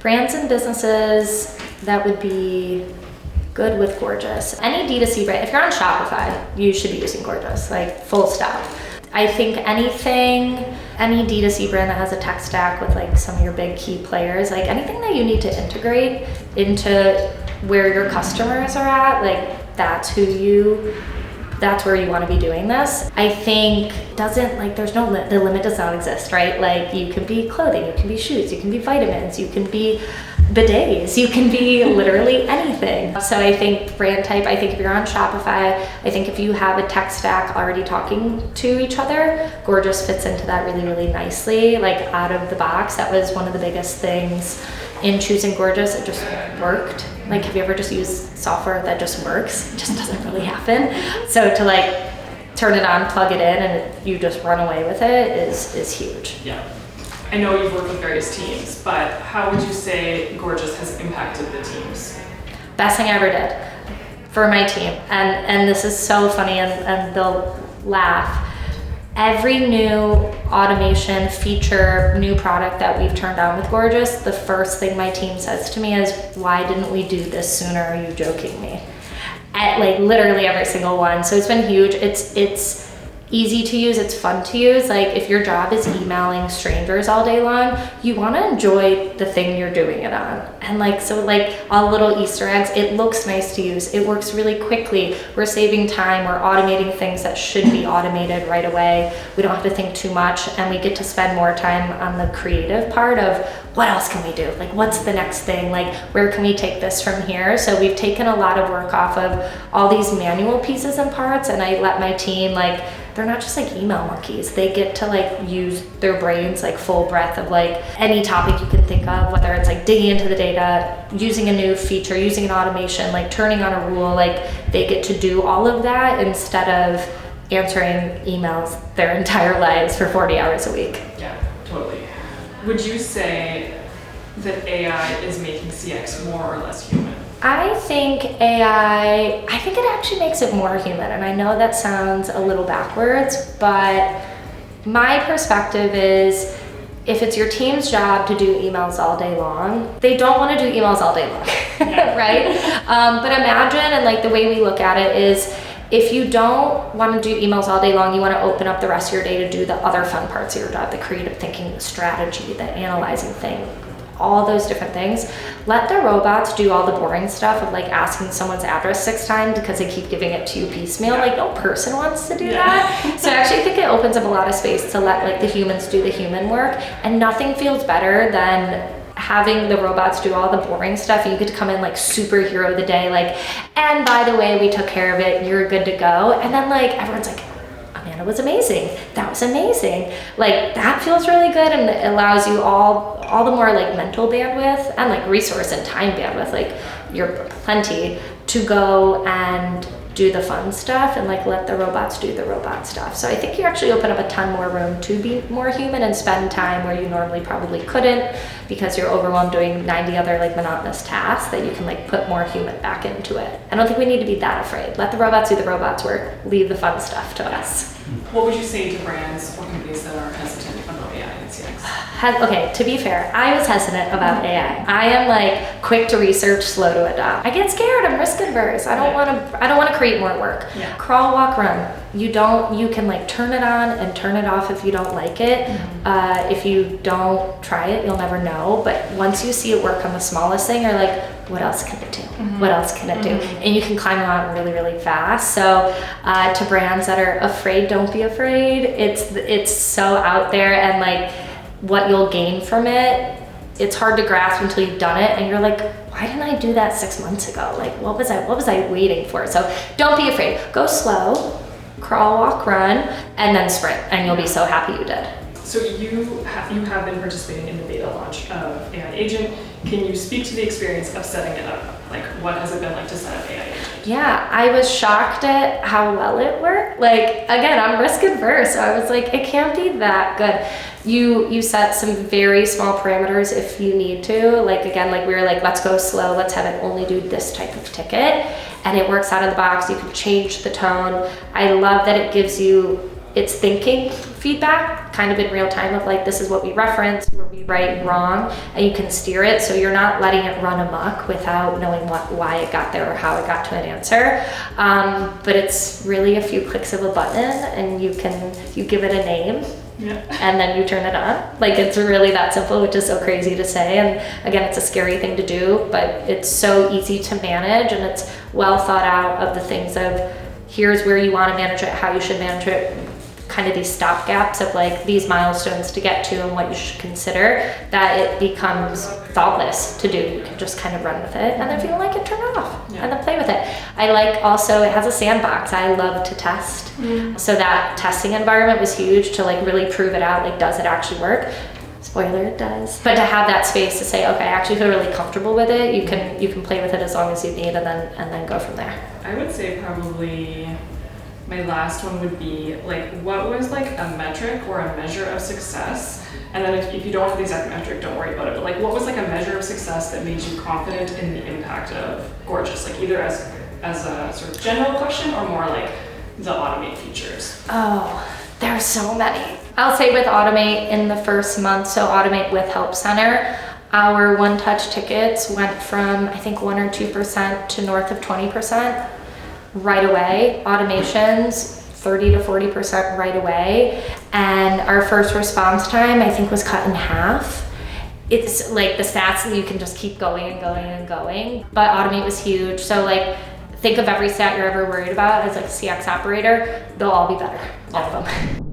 Brands and businesses that would be good with Gorgias. Any D2C brand, if you're on Shopify, you should be using Gorgias, like full stop. I think any D2C brand that has a tech stack with like some of your big key players, like anything that you need to integrate into where your customers are at, like that's where you want to be doing this. I think the limit does not exist, right? Like you can be clothing, you can be shoes, you can be vitamins, you can be bidets, you can be literally anything. So I think brand type, I think if you're on Shopify, I think if you have a tech stack already talking to each other, Gorgias fits into that really, really nicely, like out of the box. That was one of the biggest things in choosing Gorgias. It just worked. Like, have you ever just used software that just works? It just doesn't really happen. So to like turn it on, plug it in, and you just run away with it is huge. Yeah. I know you've worked with various teams, but how would you say Gorgias has impacted the teams? Best thing I ever did for my team. And this is so funny, and they'll laugh. Every new automation feature, new product that we've turned on with Gorgias, the first thing my team says to me is, why didn't we do this sooner? Are you joking me? At like literally every single one. So it's been huge. It's easy to use, it's fun to use. Like if your job is emailing strangers all day long, you want to enjoy the thing you're doing it on. And like, so like all the little Easter eggs, it looks nice to use. It works really quickly. We're saving time. We're automating things that should be automated right away. We don't have to think too much, and we get to spend more time on the creative part of what else can we do? Like, what's the next thing? Like, where can we take this from here? So we've taken a lot of work off of all these manual pieces and parts, and I let my team, like, they're not just like email monkeys. They get to like use their brains like full breadth of like any topic you can think of, whether it's like digging into the data, using a new feature, using an automation, like turning on a rule. Like they get to do all of that instead of answering emails their entire lives for 40 hours a week. Yeah, totally. Would you say that AI is making CX more or less human? I think it actually makes it more human. And I know that sounds a little backwards, but my perspective is if it's your team's job to do emails all day long, they don't want to do emails all day long, right? But imagine, and like the way we look at it is, if you don't want to do emails all day long, you want to open up the rest of your day to do the other fun parts of your job, the creative thinking, the strategy, the analyzing thing, all those different things. Let the robots do all the boring stuff of like asking someone's address 6 times because they keep giving it to you piecemeal. Like no person wants to do that. So I actually think it opens up a lot of space to let like the humans do the human work, and nothing feels better than having the robots do all the boring stuff, and you get to come in like superhero of the day, like, and by the way, we took care of it, you're good to go. And then like everyone's like, Amanda was amazing, that was amazing. Like that feels really good, and it allows you all the more like mental bandwidth and like resource and time bandwidth, like you're plenty to go and do the fun stuff and like let the robots do the robot stuff. So I think you actually open up a ton more room to be more human and spend time where you normally probably couldn't because you're overwhelmed doing 90 other like monotonous tasks, that you can like put more human back into it. I don't think we need to be that afraid. Let the robots do the robots work. Leave the fun stuff to us. What would you say to brands or companies that are hesitant about AI and CX? Okay, to be fair, I was hesitant about AI. I am like quick to research, slow to adopt. I get scared. I'm risk adverse. I don't want to create more work. Yeah. Crawl, walk, run. You can like turn it on and turn it off if you don't like it. If you don't try it, you'll never know. But once you see it work on the smallest thing, you're like, what else can it do? What else can it do? And you can climb a mountain really, really fast. So to brands that are afraid, don't be afraid. It's so out there, and like what you'll gain from it, it's hard to grasp until you've done it, and you're like, why didn't I do that 6 months ago? Like what was I waiting for? So don't be afraid. Go slow, crawl, walk, run, and then sprint, and you'll be so happy you did. So you have been participating in the beta launch of AI Agent. Can you speak to the experience of setting it up? Like, what has it been like to set up AI Agent? Yeah, I was shocked at how well it worked. Like, again, I'm risk adverse, so I was like, it can't be that good. You set some very small parameters if you need to. Like, again, like we were like, let's go slow, let's have it only do this type of ticket. And it works out of the box. You can change the tone. I love that it gives you it's thinking feedback kind of in real time of like, this is what we reference, where we right, wrong, and you can steer it so you're not letting it run amok without knowing why it got there or how it got to an answer. But it's really a few clicks of a button and you give it a name. Yeah. And then you turn it on. Like, it's really that simple, which is so crazy to say. And again, it's a scary thing to do, but it's so easy to manage, and it's well thought out of the things of here's where you want to manage it, how you should manage it, kind of these stop gaps of like these milestones to get to and what you should consider, that it becomes thoughtless to do. You can just kind of run with it, and if you don't like it, turn it off and then play with it. I like also, it has a sandbox. I love to test. So that testing environment was huge to like really prove it out. Like, does it actually work? Spoiler, it does. But to have that space to say, okay, I actually feel really comfortable with it. You can play with it as long as you need, and then go from there. I would say probably my last one would be like, what was like a metric or a measure of success? And then if you don't have the exact metric, don't worry about it. But like, what was like a measure of success that made you confident in the impact of Gorgias? Like, either as a sort of general question or more like the Automate features. Oh, there are so many. I'll say with Automate in the first month, so Automate with Help Center, our one-touch tickets went from, I think, 1 or 2% to north of 20% right away. Automations, 30 to 40% right away. And our first response time, I think, was cut in half. It's like the stats that you can just keep going and going and going. But Automate was huge. So like, think of every stat you're ever worried about as like a CX operator, they'll all be better, all of them.